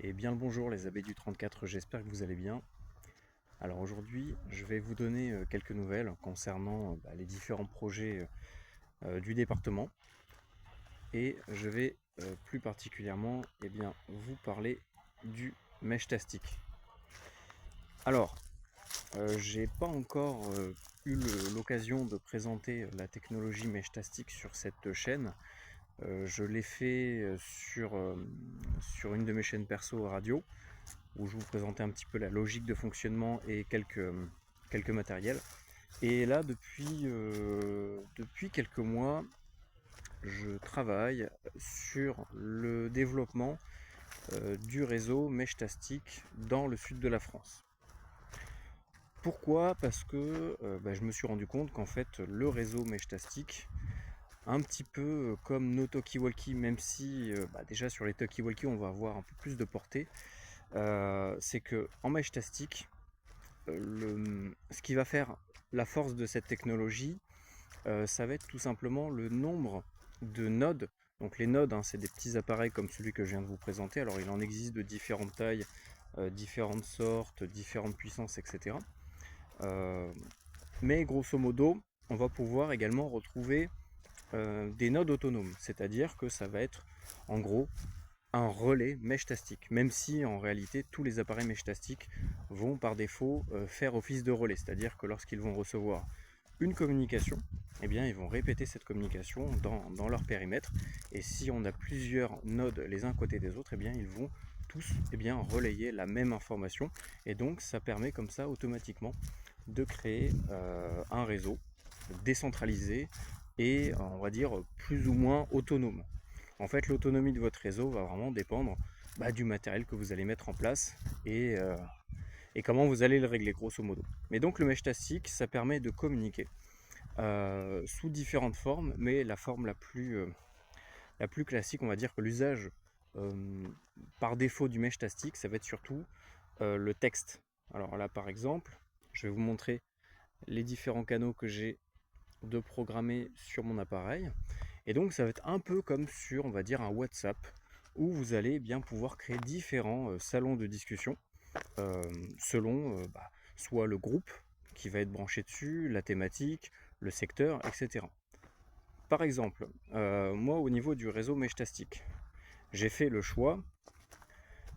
Et bien le bonjour les abeilles du 34, j'espère que vous allez bien. Alors aujourd'hui, je vais vous donner quelques nouvelles concernant les différents projets du département. Et je vais plus particulièrement vous parler du mèche-tastic. Alors, j'ai pas encore eu l'occasion de présenter la technologie mèche-tastic sur cette chaîne. Je l'ai fait sur une de mes chaînes perso radio, où je vous présentais un petit peu la logique de fonctionnement et quelques matériels. Et là, depuis quelques mois, je travaille sur le développement du réseau mèche-tastic dans le sud de la France. Pourquoi? Parce que je me suis rendu compte qu'en fait, le réseau mèche-tastic, un petit peu comme nos talkie-walkie, même si déjà sur les talkie-walkie on va avoir un peu plus de portée, c'est que en mèche-tastic, ce qui va faire la force de cette technologie, ça va être tout simplement le nombre de nodes. Donc les nodes, hein, c'est des petits appareils comme celui que je viens de vous présenter. Alors il en existe de différentes tailles, différentes sortes, différentes puissances, etc. Mais grosso modo, on va pouvoir également retrouver des nodes autonomes. C'est-à-dire que ça va être en gros un relais mèche-tastic, même si en réalité tous les appareils mèche-tastic vont par défaut faire office de relais, c'est-à-dire que lorsqu'ils vont recevoir une communication, eh bien ils vont répéter cette communication dans leur périmètre, et si on a plusieurs nodes les uns à côté des autres, eh bien ils vont tous relayer la même information, et donc ça permet comme ça automatiquement de créer un réseau décentralisé et on va dire plus ou moins autonome. En fait, l'autonomie de votre réseau va vraiment dépendre du matériel que vous allez mettre en place et comment vous allez le régler, grosso modo. Mais donc le mèche-tastic, ça permet de communiquer sous différentes formes, mais la forme la plus classique, on va dire que l'usage euh, par défaut du mèche-tastic, ça va être surtout le texte. Alors là, par exemple, je vais vous montrer les différents canaux que j'ai de programmer sur mon appareil. Et donc ça va être un peu comme sur, on va dire, un WhatsApp, où vous allez bien pouvoir créer différents salons de discussion euh, selon soit le groupe qui va être branché dessus, la thématique, le secteur, etc. Par exemple, moi au niveau du réseau mèche-tastic, j'ai fait le choix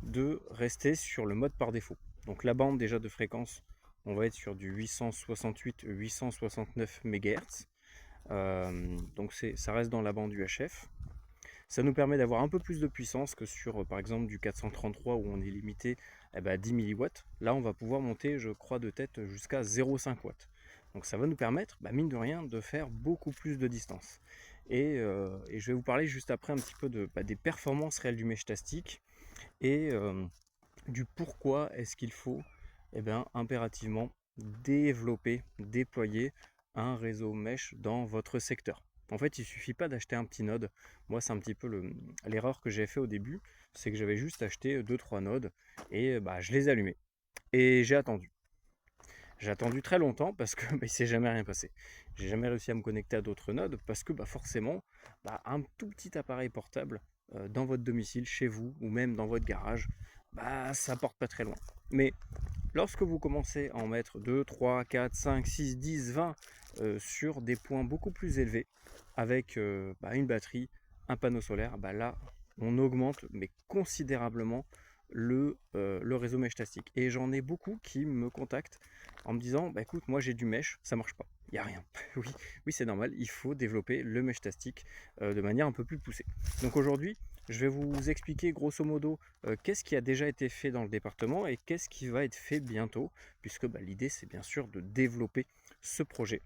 de rester sur le mode par défaut. Donc la bande déjà de fréquence, on va être sur du 868-869 MHz. Donc ça reste dans la bande UHF. Ça nous permet d'avoir un peu plus de puissance que sur par exemple du 433 où on est limité à 10 milliwatts. Là on va pouvoir monter, je crois de tête, jusqu'à 0,5 watts. Donc ça va nous permettre, mine de rien, de faire beaucoup plus de distance. Et je vais vous parler juste après un petit peu des performances réelles du mèche-tastic et du pourquoi est-ce qu'il faut impérativement développer, déployer un réseau mesh dans votre secteur. En fait, il ne suffit pas d'acheter un petit node. Moi, c'est un petit peu l'erreur que j'ai fait au début, c'est que j'avais juste acheté deux trois nodes et je les ai allumés. Et j'ai attendu. J'ai attendu très longtemps parce que il s'est jamais rien passé. J'ai jamais réussi à me connecter à d'autres nodes parce que forcément, un tout petit appareil portable dans votre domicile, chez vous ou même dans votre garage, ça porte pas très loin. Mais lorsque vous commencez à en mettre 2, 3, 4, 5, 6, 10, 20 sur des points beaucoup plus élevés, avec une batterie, un panneau solaire, là, on augmente mais considérablement le réseau mèche-tastic. Et j'en ai beaucoup qui me contactent en me disant, écoute, moi j'ai du mèche, ça marche pas, il n'y a rien. Oui, oui c'est normal, il faut développer le mèche-tastic de manière un peu plus poussée. Donc aujourd'hui, je vais vous expliquer grosso modo qu'est-ce qui a déjà été fait dans le département et qu'est-ce qui va être fait bientôt, puisque l'idée c'est bien sûr de développer ce projet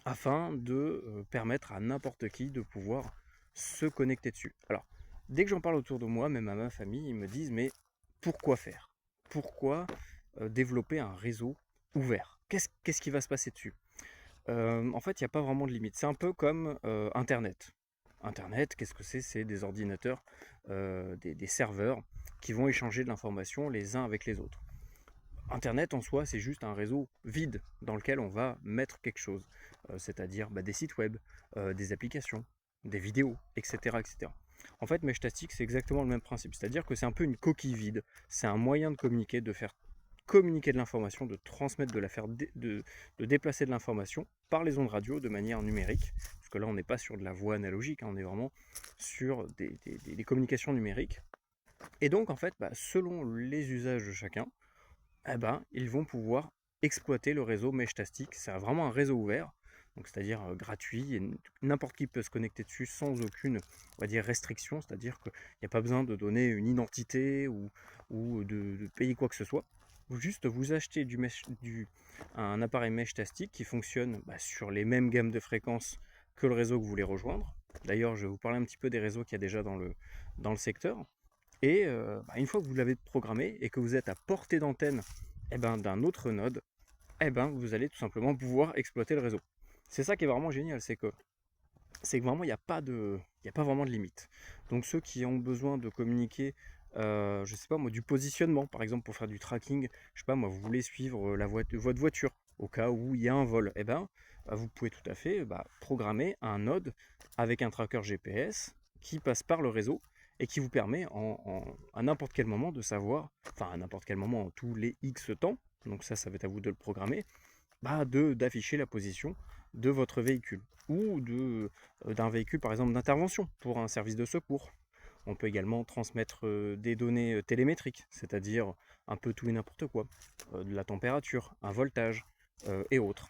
afin de permettre à n'importe qui de pouvoir se connecter dessus. Alors, dès que j'en parle autour de moi, même à ma famille, ils me disent mais pourquoi faire? Pourquoi développer un réseau ouvert? Qu'est-ce qui va se passer dessus? En fait, il n'y a pas vraiment de limite. C'est un peu comme Internet. Internet, qu'est-ce que c'est? C'est des ordinateurs, des serveurs qui vont échanger de l'information les uns avec les autres. Internet en soi, c'est juste un réseau vide dans lequel on va mettre quelque chose, c'est-à-dire des sites web, des applications, des vidéos, etc., etc. En fait, Meshtastic, c'est exactement le même principe, c'est-à-dire que c'est un peu une coquille vide, c'est un moyen de communiquer, de faire communiquer de l'information, de transmettre, de déplacer de l'information par les ondes radio de manière numérique, parce que là on n'est pas sur de la voix analogique, hein, on est vraiment sur des communications numériques. Et donc en fait, selon les usages de chacun, ils vont pouvoir exploiter le réseau Meshtastic. C'est vraiment un réseau ouvert, donc c'est-à-dire gratuit, et n'importe qui peut se connecter dessus sans aucune, on va dire, restriction, c'est-à-dire qu'il n'y a pas besoin de donner une identité ou de payer quoi que ce soit. Juste vous achetez un appareil Meshtastic qui fonctionne sur les mêmes gammes de fréquences que le réseau que vous voulez rejoindre. D'ailleurs, je vais vous parler un petit peu des réseaux qu'il y a déjà dans le secteur. Et une fois que vous l'avez programmé et que vous êtes à portée d'antenne d'un autre node, vous allez tout simplement pouvoir exploiter le réseau. C'est ça qui est vraiment génial, c'est que vraiment il n'y a pas vraiment de limite. Donc ceux qui ont besoin de communiquer, je sais pas moi, du positionnement, par exemple pour faire du tracking, je sais pas moi, vous voulez suivre votre voiture au cas où il y a un vol, vous pouvez tout à fait programmer un node avec un tracker GPS qui passe par le réseau et qui vous permet à n'importe quel moment de savoir, enfin à n'importe quel moment, tous les X temps, donc ça va être à vous de le programmer, d'afficher la position de votre véhicule ou d'un véhicule par exemple d'intervention pour un service de secours. On peut également transmettre des données télémétriques, c'est-à-dire un peu tout et n'importe quoi, de la température, un voltage et autres.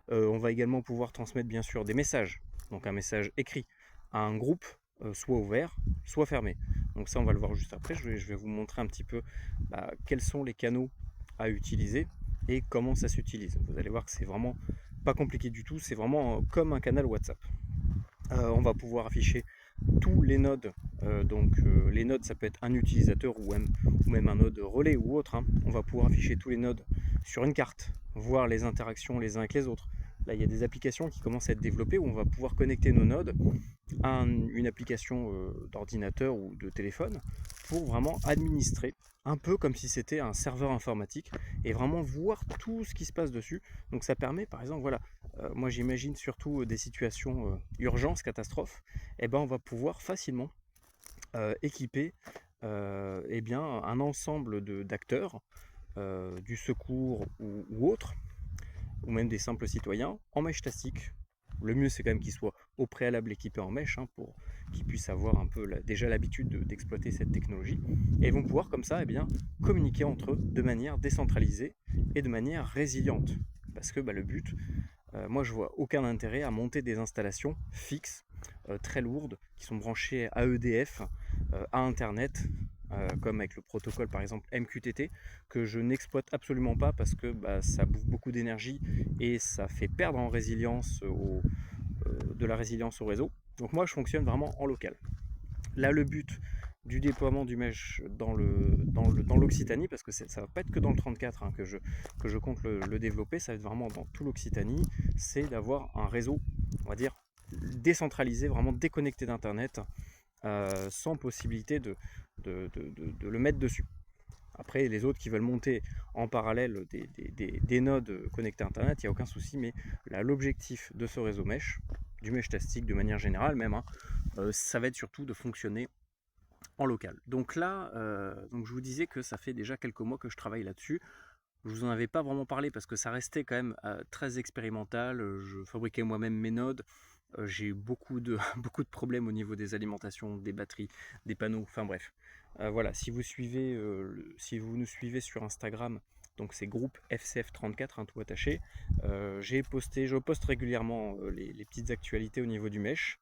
On va également pouvoir transmettre bien sûr des messages, donc un message écrit à un groupe, soit ouvert, soit fermé. Donc ça on va le voir juste après, je vais vous montrer un petit peu quels sont les canaux à utiliser et comment ça s'utilise. Vous allez voir que c'est vraiment pas compliqué du tout, c'est vraiment comme un canal WhatsApp. On va pouvoir afficher tous les nodes, les nodes ça peut être un utilisateur ou même un node relais ou autre, hein. On va pouvoir afficher tous les nodes sur une carte, voir les interactions les uns avec les autres. Là il y a des applications qui commencent à être développées où on va pouvoir connecter nos nodes à une application d'ordinateur ou de téléphone pour vraiment administrer, un peu comme si c'était un serveur informatique, et vraiment voir tout ce qui se passe dessus. Donc ça permet par exemple, voilà, moi j'imagine surtout des situations urgence, catastrophe, on va pouvoir facilement équiper un ensemble d'acteurs du secours ou autres, ou même des simples citoyens, en Meshtastic. Le mieux c'est quand même qu'ils soient au préalable équipés en mèche, hein, pour qu'ils puissent avoir un peu déjà l'habitude d'exploiter cette technologie, et ils vont pouvoir comme ça communiquer entre eux de manière décentralisée et de manière résiliente. Parce que le but, moi je vois aucun intérêt à monter des installations fixes, très lourdes, qui sont branchées à EDF, à Internet, comme avec le protocole par exemple MQTT, que je n'exploite absolument pas parce que ça bouffe beaucoup d'énergie et ça fait perdre en résilience de la résilience au réseau. Donc moi je fonctionne vraiment en local. Là le but du déploiement du mesh dans l'Occitanie, parce que ça ne va pas être que dans le 34 hein, que je compte le développer, ça va être vraiment dans tout l'Occitanie, c'est d'avoir un réseau, on va dire, décentralisé, vraiment déconnecté d'Internet, sans possibilité de le mettre dessus. Après, les autres qui veulent monter en parallèle des nodes connectés à Internet, il n'y a aucun souci, mais là, l'objectif de ce réseau mesh, du Meshtastic de manière générale même, hein, ça va être surtout de fonctionner en local. Donc là, donc je vous disais que ça fait déjà quelques mois que je travaille là-dessus. Je vous en avais pas vraiment parlé parce que ça restait quand même très expérimental. Je fabriquais moi-même mes nodes. J'ai eu beaucoup de problèmes au niveau des alimentations, des batteries, des panneaux, enfin bref. Voilà, si vous nous suivez sur Instagram, donc c'est groupe FCF34, hein, tout attaché, je poste régulièrement les petites actualités au niveau du mesh.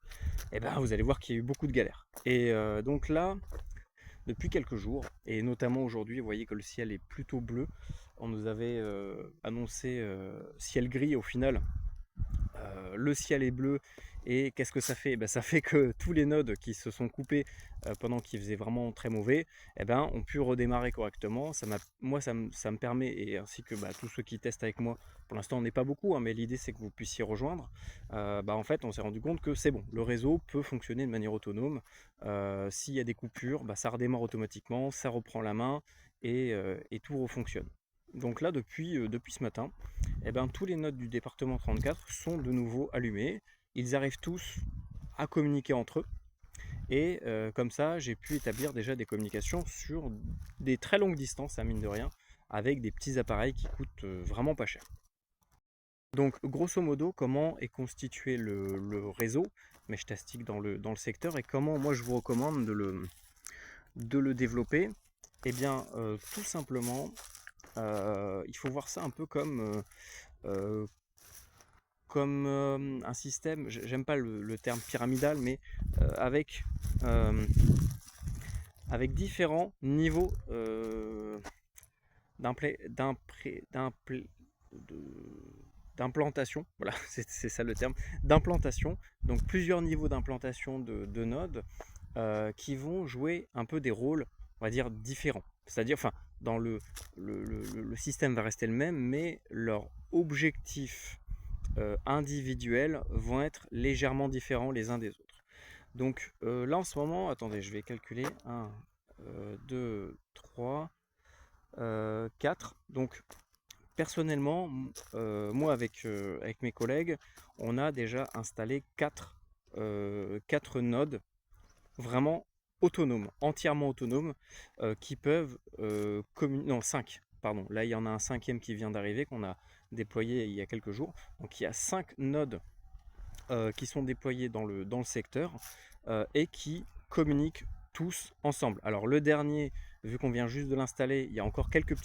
Et vous allez voir qu'il y a eu beaucoup de galères. Et donc là, depuis quelques jours, et notamment aujourd'hui, vous voyez que le ciel est plutôt bleu. On nous avait annoncé ciel gris, au final le ciel est bleu, et qu'est-ce que ça fait? Ça fait que tous les nodes qui se sont coupés pendant qu'il faisait vraiment très mauvais ont pu redémarrer correctement. Moi ça me permet, et ainsi que tous ceux qui testent avec moi, pour l'instant on n'est pas beaucoup, hein, mais l'idée c'est que vous puissiez rejoindre. En fait on s'est rendu compte que c'est bon, le réseau peut fonctionner de manière autonome. S'il y a des coupures, ça redémarre automatiquement, ça reprend la main, et tout refonctionne. Donc là depuis ce matin, tous les nodes du département 34 sont de nouveau allumés. Ils arrivent tous à communiquer entre eux. Et comme ça, j'ai pu établir déjà des communications sur des très longues distances, à mine de rien, avec des petits appareils qui coûtent vraiment pas cher. Donc, grosso modo, comment est constitué le réseau Meshtastic dans le secteur et comment moi je vous recommande de le développer? Eh bien, tout simplement, il faut voir ça un peu comme un système, j'aime pas le terme pyramidal, mais avec, euh, avec différents niveaux d'implantation, voilà, c'est ça le terme, d'implantation, donc plusieurs niveaux d'implantation de nodes qui vont jouer un peu des rôles, on va dire, différents. C'est-à-dire, enfin, dans le système va rester le même, mais leur objectif individuels vont être légèrement différents les uns des autres. Donc là en ce moment, attendez, je vais calculer 1, 2, 3, 4. Donc personnellement, moi avec mes collègues, on a déjà installé 4 nodes vraiment autonomes, entièrement autonomes, qui peuvent communiquer. Non, 5, pardon. Là, il y en a un cinquième qui vient d'arriver, qu'on a déployé il y a quelques jours. Donc il y a 5 nodes qui sont déployés dans le secteur et qui communiquent tous ensemble. Alors le dernier, vu qu'on vient juste de l'installer, il y a encore quelques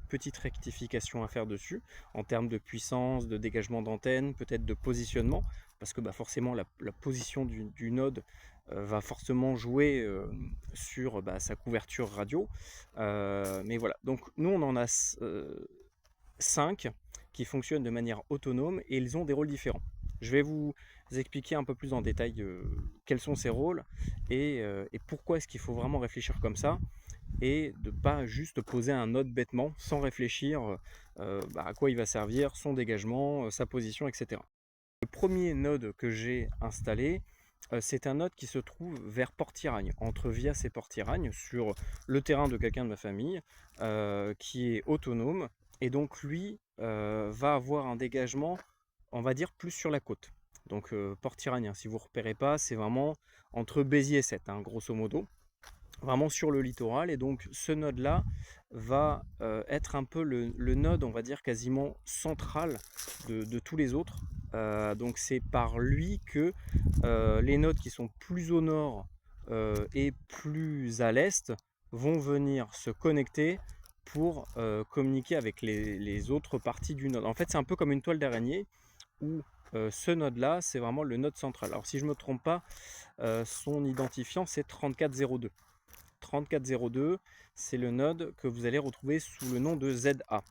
petites rectifications à faire dessus, en termes de puissance, de dégagement d'antenne, peut-être de positionnement, parce que forcément la position du node va forcément jouer sur sa couverture radio. Mais voilà, donc nous on en a 5 qui fonctionnent de manière autonome et ils ont des rôles différents. Je vais vous expliquer un peu plus en détail quels sont ces rôles et pourquoi est-ce qu'il faut vraiment réfléchir comme ça et de ne pas juste poser un node bêtement sans réfléchir à quoi il va servir, son dégagement, sa position, etc. Le premier node que j'ai installé, c'est un node qui se trouve vers Port-Tiragne, entre Vias et Port-Tiragne, sur le terrain de quelqu'un de ma famille, qui est autonome, et donc lui va avoir un dégagement, on va dire, plus sur la côte. Donc Port-Tiragne, si vous ne repérez pas, c'est vraiment entre Béziers et Sète, grosso modo, vraiment sur le littoral, et donc ce node-là va être un peu le node, on va dire, quasiment central de tous les autres. Donc c'est par lui que les nodes qui sont plus au nord et plus à l'est vont venir se connecter pour communiquer avec les autres parties du node. En fait, c'est un peu comme une toile d'araignée où ce node-là, c'est vraiment le node central. Alors si je ne me trompe pas, son identifiant, c'est 3402. 3402, c'est le node que vous allez retrouver sous le nom de ZA.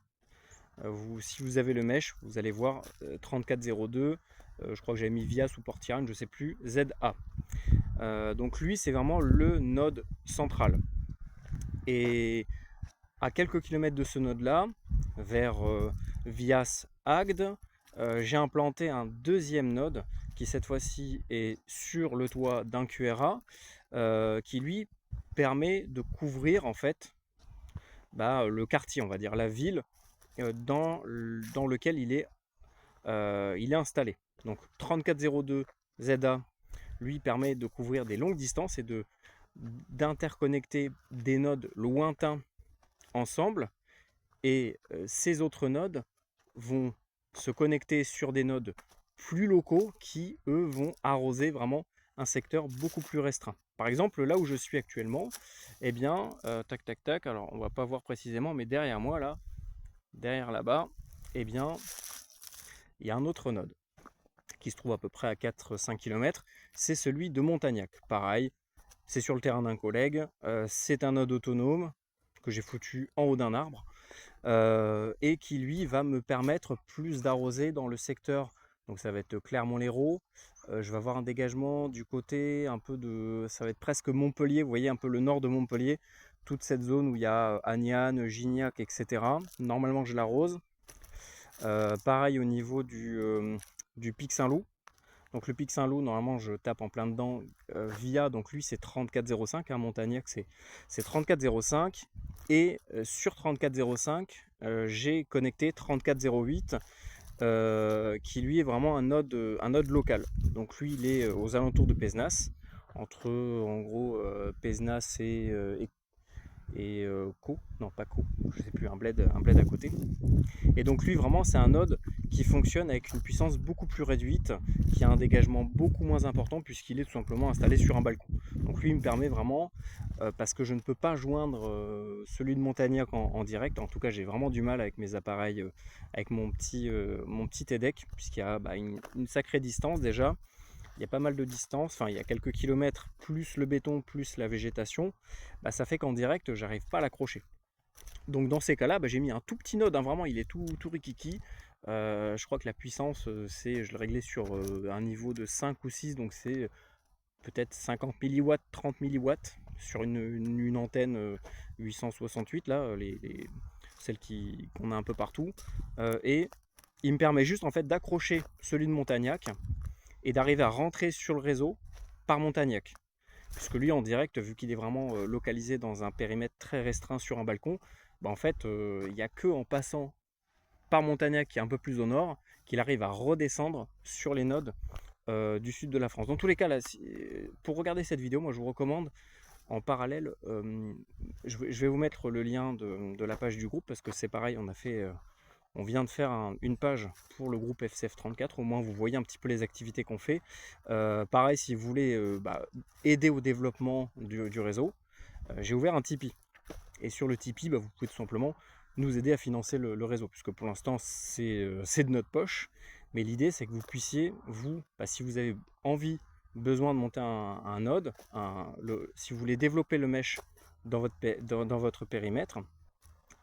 Si vous avez le mesh, vous allez voir 3402, je crois que j'avais mis Vias ou Port-Tiragne, je ne sais plus, ZA. Donc lui, c'est vraiment le node central. Et à quelques kilomètres de ce node-là, vers Vias Agde, j'ai implanté un deuxième node qui cette fois-ci est sur le toit d'un QRA, qui lui permet de couvrir en fait le quartier, on va dire la ville dans lequel il est installé. Donc 3402 ZA lui permet de couvrir des longues distances et d'interconnecter des nodes lointains ensemble, et ces autres nodes vont se connecter sur des nodes plus locaux qui eux vont arroser vraiment un secteur beaucoup plus restreint. Par exemple, là où je suis actuellement, eh bien, tac tac tac, alors on va pas voir précisément, mais derrière moi là, derrière là-bas, eh bien, il y a un autre node qui se trouve à peu près à 4-5 km, c'est celui de Montagnac. Pareil, c'est sur le terrain d'un collègue, c'est un node autonome que j'ai foutu en haut d'un arbre, et qui lui va me permettre plus d'arroser dans le secteur. Donc ça va être Clermont-Lérault, je vais avoir un dégagement du côté un peu ça va être presque Montpellier, vous voyez un peu le nord de Montpellier, toute cette zone où il y a Agnan, Gignac, etc. Normalement je l'arrose. Pareil au niveau du Pic Saint-Loup. Donc le Pic Saint-Loup, normalement je tape en plein dedans via, donc lui c'est 3405, Montagnac c'est 3405, et sur 3405 j'ai connecté 3408 qui lui est vraiment un node local. Donc lui il est aux alentours de Pézenas, entre en gros Pézenas et Co, non pas Co, je sais plus, un bled à côté. Et donc lui vraiment c'est un node qui fonctionne avec une puissance beaucoup plus réduite, qui a un dégagement beaucoup moins important puisqu'il est tout simplement installé sur un balcon. Donc lui il me permet vraiment, parce que je ne peux pas joindre celui de Montagnac en direct, en tout cas j'ai vraiment du mal avec mes appareils, avec mon petit TEDEC, puisqu'il y a une sacrée distance déjà, il y a pas mal de distance, enfin il y a quelques kilomètres, plus le béton, plus la végétation, ça fait qu'en direct j'arrive pas à l'accrocher. Donc dans ces cas-là, j'ai mis un tout petit node, hein, vraiment il est tout rikiki. Je crois que la puissance, je le réglais sur un niveau de 5 ou 6, donc c'est peut-être 50 milliwatts, 30 milliwatts sur une antenne 868, là, celle qu'on a un peu partout. Et il me permet juste en fait d'accrocher celui de Montagnac et d'arriver à rentrer sur le réseau par Montagnac. Puisque lui en direct, vu qu'il est vraiment localisé dans un périmètre très restreint sur un balcon, en fait, il n'y a que en passant par Montagnac, qui est un peu plus au nord, qu'il arrive à redescendre sur les nodes du sud de la France. Dans tous les cas, là, pour regarder cette vidéo, moi je vous recommande en parallèle, je vais vous mettre le lien de la page du groupe, parce que c'est pareil, on vient de faire une page pour le groupe FCF34, au moins vous voyez un petit peu les activités qu'on fait. Pareil, si vous voulez aider au développement du réseau, j'ai ouvert un Tipeee. Et sur le Tipeee, vous pouvez tout simplement nous aider à financer le réseau, puisque pour l'instant c'est de notre poche. Mais l'idée c'est que vous puissiez, vous, si vous avez envie, besoin de monter un node, si vous voulez développer le mesh dans votre périmètre,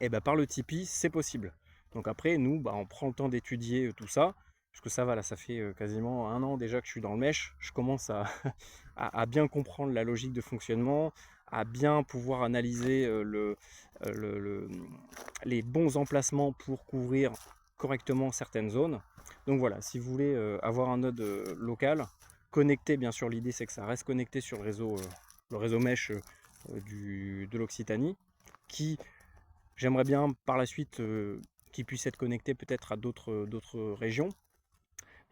et par le Tipeee c'est possible. Donc après nous, on prend le temps d'étudier tout ça, parce que ça va, là ça fait quasiment un an déjà que je suis dans le mesh, je commence à bien comprendre la logique de fonctionnement, à bien pouvoir analyser les bons emplacements pour couvrir correctement certaines zones. Donc voilà, si vous voulez avoir un node local, connecté, bien sûr l'idée c'est que ça reste connecté sur le réseau mesh de l'Occitanie, qui j'aimerais bien par la suite qu'il puisse être connecté peut-être à d'autres régions.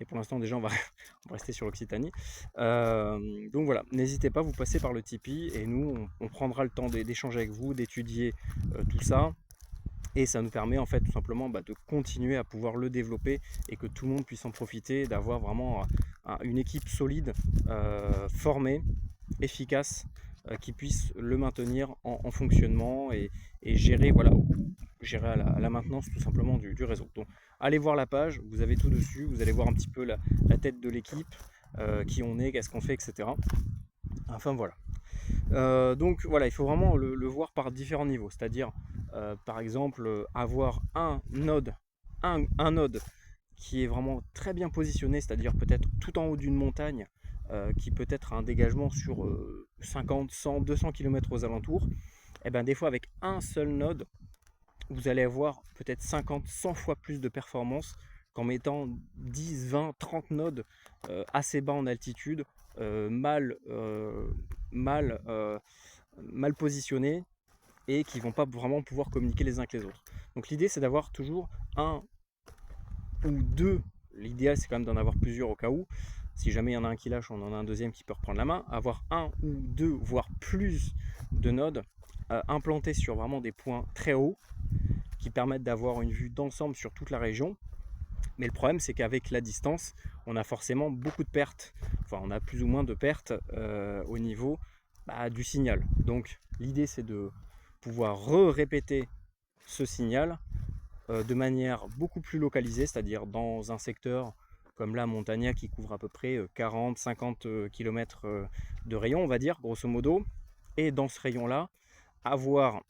Et pour l'instant déjà on va rester sur l'Occitanie. Donc voilà, n'hésitez pas, vous passez par le Tipeee et nous on prendra le temps d'échanger avec vous, d'étudier tout ça. Et ça nous permet en fait tout simplement de continuer à pouvoir le développer et que tout le monde puisse en profiter, d'avoir vraiment une équipe solide, formée, efficace, qui puisse le maintenir en fonctionnement et gérer, voilà, gérer à la maintenance tout simplement du réseau. Donc allez voir la page, vous avez tout dessus, vous allez voir un petit peu la tête de l'équipe, qui on est, qu'est-ce qu'on fait, etc. Enfin voilà. Donc voilà, il faut vraiment le voir par différents niveaux, c'est-à-dire par exemple avoir un node qui est vraiment très bien positionné, c'est-à-dire peut-être tout en haut d'une montagne, qui peut être un dégagement sur 50, 100, 200 km aux alentours. Et bien des fois avec un seul node, vous allez avoir peut-être 50, 100 fois plus de performance qu'en mettant 10, 20, 30 nodes assez bas en altitude, mal, mal, mal positionnés, et qui ne vont pas vraiment pouvoir communiquer les uns avec les autres. Donc l'idée c'est d'avoir toujours un ou deux, l'idéal c'est quand même d'en avoir plusieurs au cas où, si jamais il y en a un qui lâche, on en a un deuxième qui peut reprendre la main, avoir un ou deux, voire plus de nodes implantés sur vraiment des points très hauts, qui permettent d'avoir une vue d'ensemble sur toute la région. Mais le problème c'est qu'avec la distance, on a forcément beaucoup de pertes, enfin on a plus ou moins de pertes au niveau du signal. Donc l'idée c'est de pouvoir répéter ce signal de manière beaucoup plus localisée, c'est-à-dire dans un secteur comme là Montagnac qui couvre à peu près 40-50 km de rayon, on va dire, grosso modo. Et dans ce rayon-là, avoir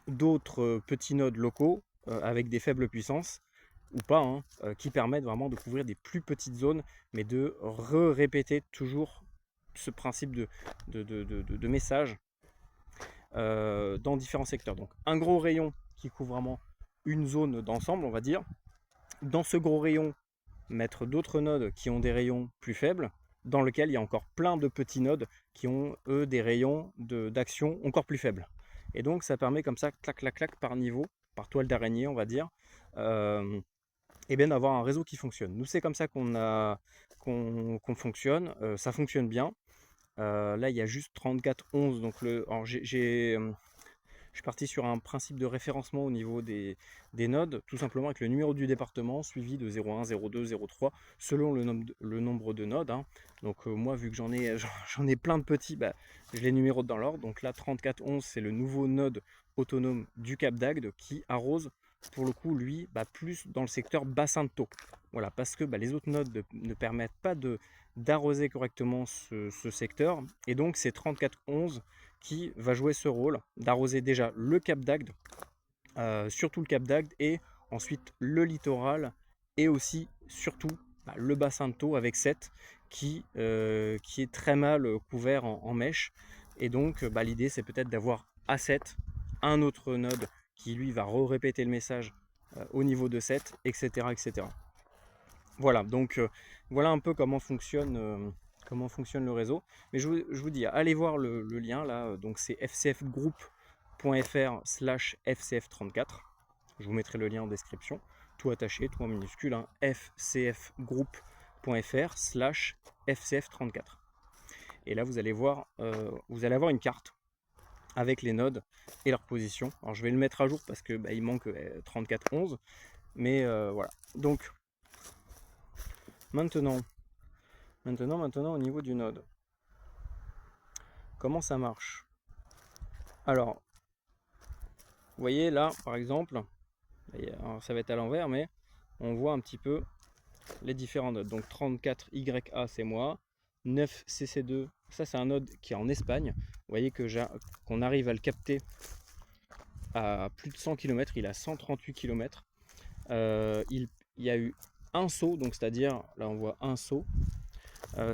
d'autres petits nodes locaux avec des faibles puissances ou pas, hein, qui permettent vraiment de couvrir des plus petites zones, mais de répéter toujours ce principe de message dans différents secteurs. Donc un gros rayon qui couvre vraiment une zone d'ensemble, on va dire. Dans ce gros rayon, mettre d'autres nodes qui ont des rayons plus faibles, dans lequel il y a encore plein de petits nodes qui ont, eux, des rayons d'action encore plus faibles. Et donc ça permet comme ça, clac, clac, clac, par niveau, par toile d'araignée, on va dire, et bien d'avoir un réseau qui fonctionne. Nous, c'est comme ça qu'on fonctionne, ça fonctionne bien. Là, il y a juste 3411. Donc alors je suis parti sur un principe de référencement au niveau des nodes, tout simplement avec le numéro du département suivi de 01, 02, 03, selon le nombre de nodes, hein. Donc moi, vu que j'en ai plein de petits, bah, je les numérote dans l'ordre. Donc là, 3411, c'est le nouveau node autonome du Cap d'Agde qui arrose, pour le coup, lui, bah, plus dans le secteur bassin de taux. Voilà, parce que bah, les autres nodes ne permettent pas d'arroser correctement ce secteur. Et donc, c'est 3411 qui va jouer ce rôle d'arroser déjà le Cap d'Agde, surtout le Cap d'Agde, et ensuite le littoral, et aussi, surtout, bah, le bassin de Thau avec 7 qui est très mal couvert en mèche. Et donc, bah, l'idée, c'est peut-être d'avoir à 7 un autre node qui, lui, va répéter le message au niveau de 7, etc. etc. Voilà, donc voilà un peu comment fonctionne le réseau. Mais je vous dis, allez voir le lien là, donc c'est fcfgroup.fr/fcf34. Je vous mettrai le lien en description, tout attaché, tout en minuscule, hein, fcfgroup.fr/fcf34. Et là, vous allez voir, vous allez avoir une carte avec les nodes et leur position. Alors je vais le mettre à jour parce que bah, il manque 3411, mais voilà. Donc maintenant au niveau du node, comment ça marche? Alors, vous voyez là, par exemple, alors ça va être à l'envers, mais on voit un petit peu les différents nodes. Donc 34YA, c'est moi. 9CC2, ça c'est un node qui est en Espagne. Vous voyez qu'on arrive à le capter à plus de 100 km, il a 138 km. Il y a eu un saut, donc c'est-à-dire, là on voit un saut.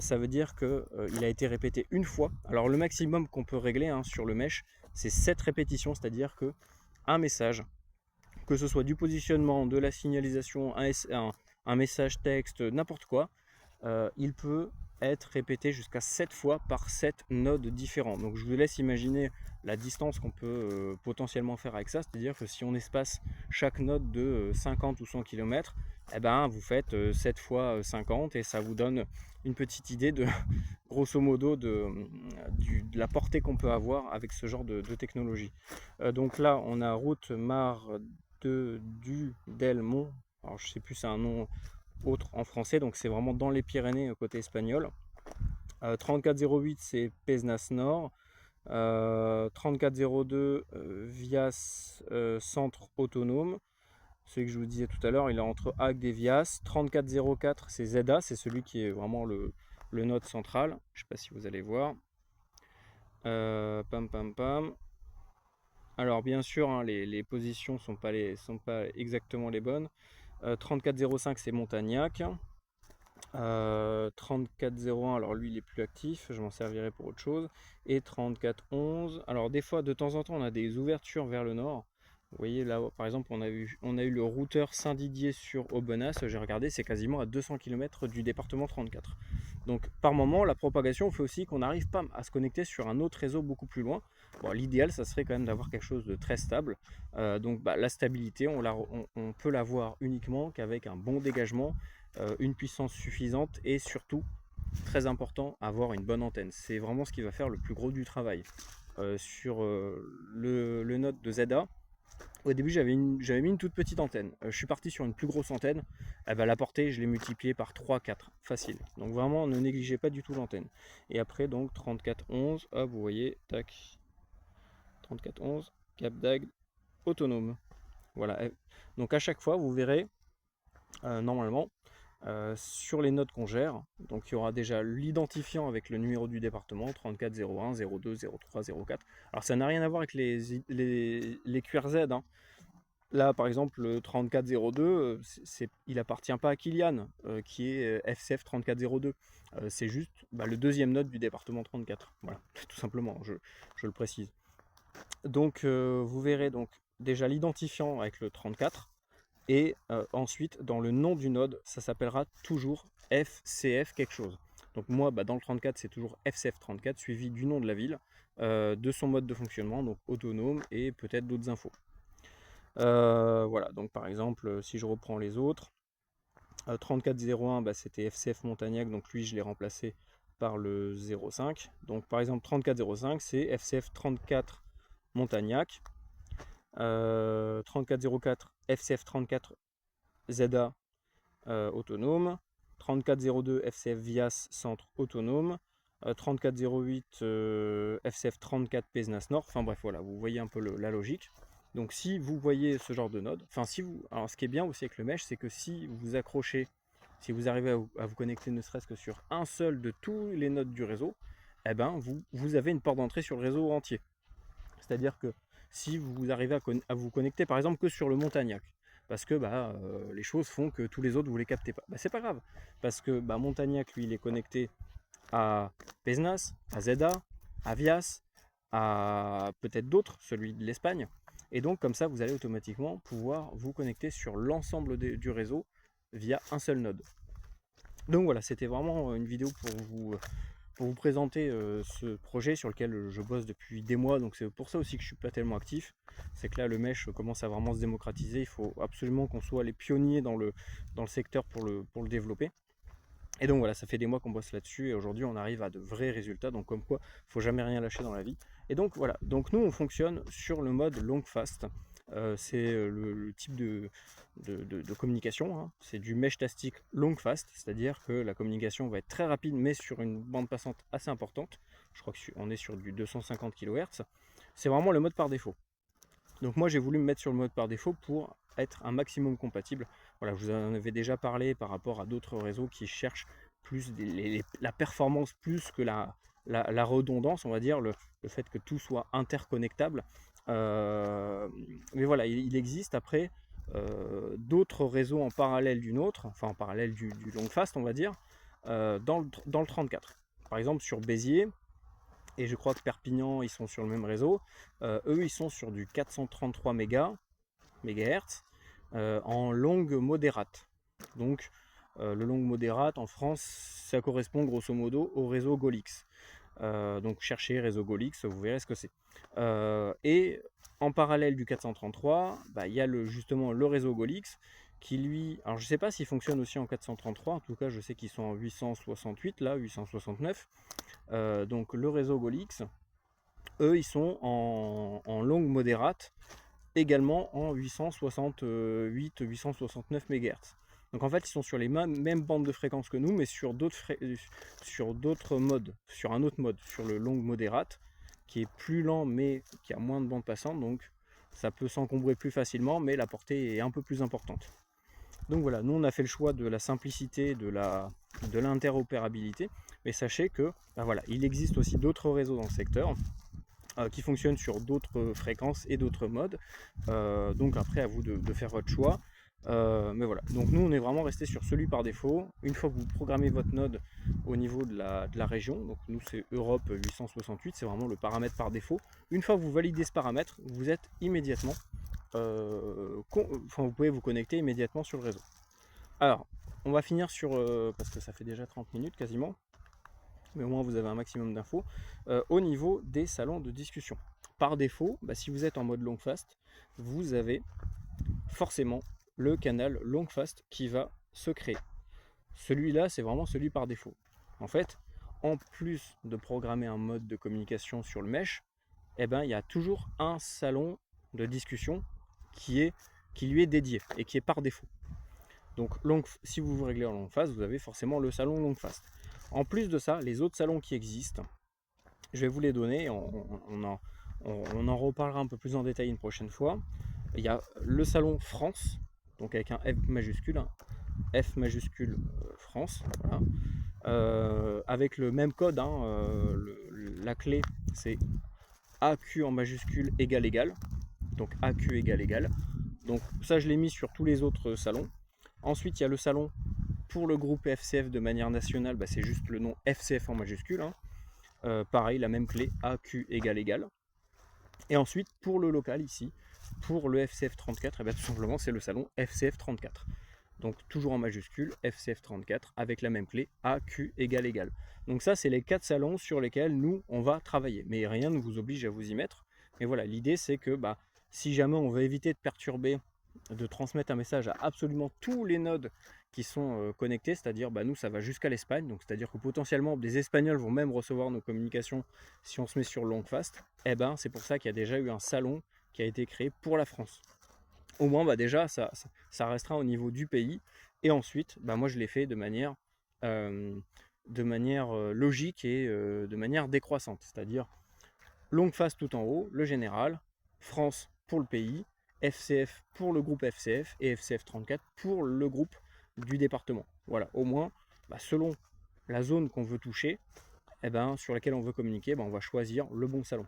Ça veut dire qu'il a été répété une fois. Alors le maximum qu'on peut régler hein, sur le mesh, c'est 7 répétitions, c'est-à-dire que un message, que ce soit du positionnement, de la signalisation, un message texte, n'importe quoi, il peut être répété jusqu'à 7 fois par 7 nodes différents. Donc je vous laisse imaginer la distance qu'on peut potentiellement faire avec ça, c'est-à-dire que si on espace chaque node de 50 ou 100 km, eh ben, vous faites 7 fois 50 et ça vous donne une petite idée de grosso modo de la portée qu'on peut avoir avec ce genre de technologie. Donc là on a route Mar du Delmont, alors je sais plus c'est un nom autre en français, donc c'est vraiment dans les Pyrénées côté espagnol. 3408 c'est Pesnas Nord. 3402 Vias centre autonome, celui que je vous disais tout à l'heure, il est entre Agde et Vias. 3404 c'est Zeda, c'est celui qui est vraiment le node central. Je sais pas si vous allez voir. Pam pam pam. Alors bien sûr hein, les positions sont pas exactement les bonnes. 3405 c'est Montagnac. 3401, alors lui il est plus actif, je m'en servirai pour autre chose. Et 3411, alors des fois de temps en temps on a des ouvertures vers le nord. Vous voyez là par exemple on a eu le routeur Saint-Didier sur Aubenas, j'ai regardé, c'est quasiment à 200 km du département 34. Donc par moment la propagation fait aussi qu'on n'arrive pas à se connecter sur un autre réseau beaucoup plus loin. Bon, l'idéal ça serait quand même d'avoir quelque chose de très stable. Donc bah, la stabilité on peut l'avoir uniquement qu'avec un bon dégagement, une puissance suffisante et surtout, très important, avoir une bonne antenne. C'est vraiment ce qui va faire le plus gros du travail. Sur le node de ZA, au début j'avais mis une toute petite antenne. Je suis parti sur une plus grosse antenne. Eh ben, la portée, je l'ai multipliée par 3-4, facile. Donc vraiment, ne négligez pas du tout l'antenne. Et après, donc 3411, hop, vous voyez, tac, 3411, Cap d'Agde, autonome. Voilà. Donc à chaque fois, vous verrez, normalement, sur les nodes qu'on gère, donc il y aura déjà l'identifiant avec le numéro du département, 3401, 02, 03, 04. Alors ça n'a rien à voir avec les QRZ, hein. Là par exemple le 3402, il appartient pas à Kilian, qui est FCF 3402. C'est juste bah, le deuxième node du département 34. Voilà, tout simplement, je le précise. Donc vous verrez donc déjà l'identifiant avec le 34. Et ensuite, dans le nom du node, ça s'appellera toujours FCF quelque chose. Donc moi, bah, dans le 34, c'est toujours FCF34, suivi du nom de la ville, de son mode de fonctionnement, donc autonome, et peut-être d'autres infos. Voilà, donc par exemple, si je reprends les autres, 3401, bah, c'était FCF Montagnac, donc lui, je l'ai remplacé par le 0,5. Donc par exemple 34,05 c'est FCF 34 Montagnac, 34,04 FCF 34 ZA autonome, 34,02 FCF Vias centre autonome, 34,08 FCF 34 Pézenas Nord. Enfin bref, voilà, vous voyez un peu la logique. Donc si vous voyez ce genre de node, enfin si vous, alors ce qui est bien aussi avec le mesh, c'est que si vous accrochez, si vous arrivez à vous connecter ne serait-ce que sur un seul de tous les nodes du réseau, eh ben vous avez une porte d'entrée sur le réseau entier. C'est-à-dire que si vous arrivez à vous connecter par exemple que sur le Montagnac, parce que les choses font que tous les autres vous les captez pas, c'est pas grave, parce que Montagnac lui il est connecté à Pézenas, à ZA, à Vias, à peut-être d'autres, celui de l'Espagne, et donc comme ça vous allez automatiquement pouvoir vous connecter sur l'ensemble du réseau via un seul node. Donc voilà, c'était vraiment une vidéo pour vous présenter ce projet sur lequel je bosse depuis des mois, donc c'est pour ça aussi que je suis pas tellement actif. C'est que là le mesh commence à vraiment se démocratiser, il faut absolument qu'on soit les pionniers dans le secteur pour le développer. Et donc voilà, ça fait des mois qu'on bosse là-dessus et aujourd'hui on arrive à de vrais résultats, donc comme quoi il ne faut jamais rien lâcher dans la vie. Et donc voilà, donc nous on fonctionne sur le mode long fast. C'est le type de communication, hein. C'est du mesh tastic long fast, c'est-à-dire que la communication va être très rapide mais sur une bande passante assez importante. Je crois qu'on est sur du 250 kHz. C'est vraiment le mode par défaut. Donc moi j'ai voulu me mettre sur le mode par défaut pour être un maximum compatible. Voilà, je vous en avais déjà parlé par rapport à d'autres réseaux qui cherchent plus la performance plus que la redondance, on va dire, le fait que tout soit interconnectable. Mais voilà, il existe après d'autres réseaux en parallèle du nôtre, enfin en parallèle du long fast, on va dire, dans le 34. Par exemple sur Béziers, et je crois que Perpignan, ils sont sur le même réseau. Eux, ils sont sur du 433 MHz en longue modérate. Donc, le longue modérate en France, ça correspond grosso modo au réseau Golix. Donc, cherchez réseau Golix, vous verrez ce que c'est. Et en parallèle du 433, il y a justement le réseau Golix qui lui, alors je ne sais pas s'il fonctionne aussi en 433, en tout cas je sais qu'ils sont en 868, là 869. Donc le réseau Golix, eux ils sont en longue modérate, également en 868-869 MHz. Donc en fait ils sont sur les mêmes bandes de fréquences que nous, mais sur d'autres modes, sur un autre mode, sur le long modérate, qui est plus lent mais qui a moins de bandes passantes, donc ça peut s'encombrer plus facilement, mais la portée est un peu plus importante. Donc voilà, nous on a fait le choix de la simplicité, de l'interopérabilité, mais sachez que voilà, il existe aussi d'autres réseaux dans le secteur qui fonctionnent sur d'autres fréquences et d'autres modes. Donc après à vous de faire votre choix. Mais voilà, donc nous on est vraiment resté sur celui par défaut. Une fois que vous programmez votre node au niveau de la région, donc nous c'est Europe 868, c'est vraiment le paramètre par défaut. Une fois que vous validez ce paramètre, vous êtes immédiatement vous pouvez vous connecter immédiatement sur le réseau. Alors, on va finir sur, parce que ça fait déjà 30 minutes quasiment, mais au moins vous avez un maximum d'infos, au niveau des salons de discussion. Par défaut, si vous êtes en mode long fast, vous avez forcément le canal long fast qui va se créer. Celui-là, c'est vraiment celui par défaut. En fait, en plus de programmer un mode de communication sur le mesh, il y a toujours un salon de discussion qui lui est dédié et qui est par défaut. Donc si vous vous réglez en long fast, vous avez forcément le salon long fast. En plus de ça, les autres salons qui existent, je vais vous les donner, on en reparlera un peu plus en détail une prochaine fois. Il y a le salon France, donc avec un F majuscule, F majuscule France, voilà. Avec le même code, la clé c'est AQ en majuscule égal, donc AQ égal. Donc ça je l'ai mis sur tous les autres salons. Ensuite il y a le salon pour le groupe FCF de manière nationale, c'est juste le nom FCF en majuscule, pareil la même clé AQ égal. Et ensuite pour le local ici, pour le FCF 34, tout simplement c'est le salon FCF 34. Donc toujours en majuscule, FCF 34 avec la même clé AQ égal. Donc ça c'est les 4 salons sur lesquels nous on va travailler, mais rien ne vous oblige à vous y mettre. Mais voilà, l'idée c'est que si jamais on veut éviter de perturber de transmettre un message à absolument tous les nodes qui sont connectés, c'est-à-dire nous ça va jusqu'à l'Espagne, donc c'est-à-dire que potentiellement des Espagnols vont même recevoir nos communications si on se met sur le Longfast. Et c'est pour ça qu'il y a déjà eu un salon qui a été créé pour la France. Au moins déjà ça restera au niveau du pays, et ensuite moi je l'ai fait euh, de manière logique et de manière décroissante, c'est-à-dire Longfast tout en haut, le général, France pour le pays, FCF pour le groupe FCF et FCF 34 pour le groupe du département. Voilà, au moins, selon la zone qu'on veut toucher, sur laquelle on veut communiquer, on va choisir le bon salon.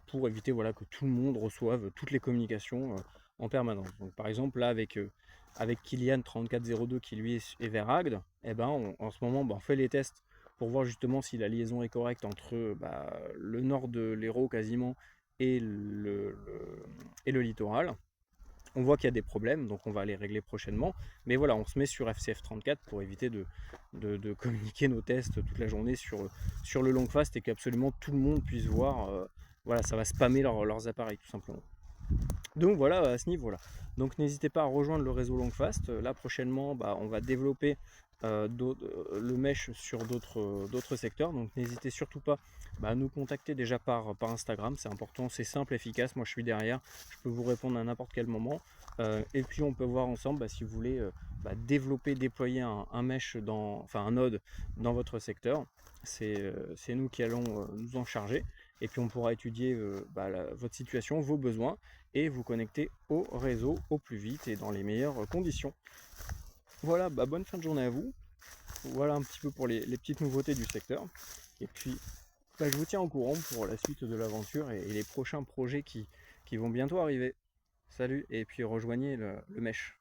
Pour éviter que tout le monde reçoive toutes les communications en permanence. Donc, par exemple, là, avec Kylian 3402 qui lui est vers Agde, en ce moment, on fait les tests pour voir justement si la liaison est correcte entre le nord de l'Hérault quasiment et le littoral. On voit qu'il y a des problèmes, donc on va les régler prochainement. Mais voilà, on se met sur FCF 34 pour éviter de communiquer nos tests toute la journée sur le Longfast et qu'absolument tout le monde puisse voir. Ça va spammer leurs appareils tout simplement. Donc voilà, à ce niveau-là. Donc n'hésitez pas à rejoindre le réseau Longfast. Là prochainement, on va développer le mesh sur d'autres secteurs. Donc n'hésitez surtout pas à nous contacter déjà par Instagram. C'est important, c'est simple, efficace. Moi je suis derrière, je peux vous répondre à n'importe quel moment. Et puis on peut voir ensemble si vous voulez développer, déployer un mesh, un node dans votre secteur. C'est nous qui allons nous en charger. Et puis on pourra étudier votre situation, vos besoins, et vous connecter au réseau au plus vite et dans les meilleures conditions. Voilà, bonne fin de journée à vous. Voilà un petit peu pour les petites nouveautés du secteur. Et puis, je vous tiens au courant pour la suite de l'aventure et les prochains projets qui vont bientôt arriver. Salut, et puis rejoignez le mesh.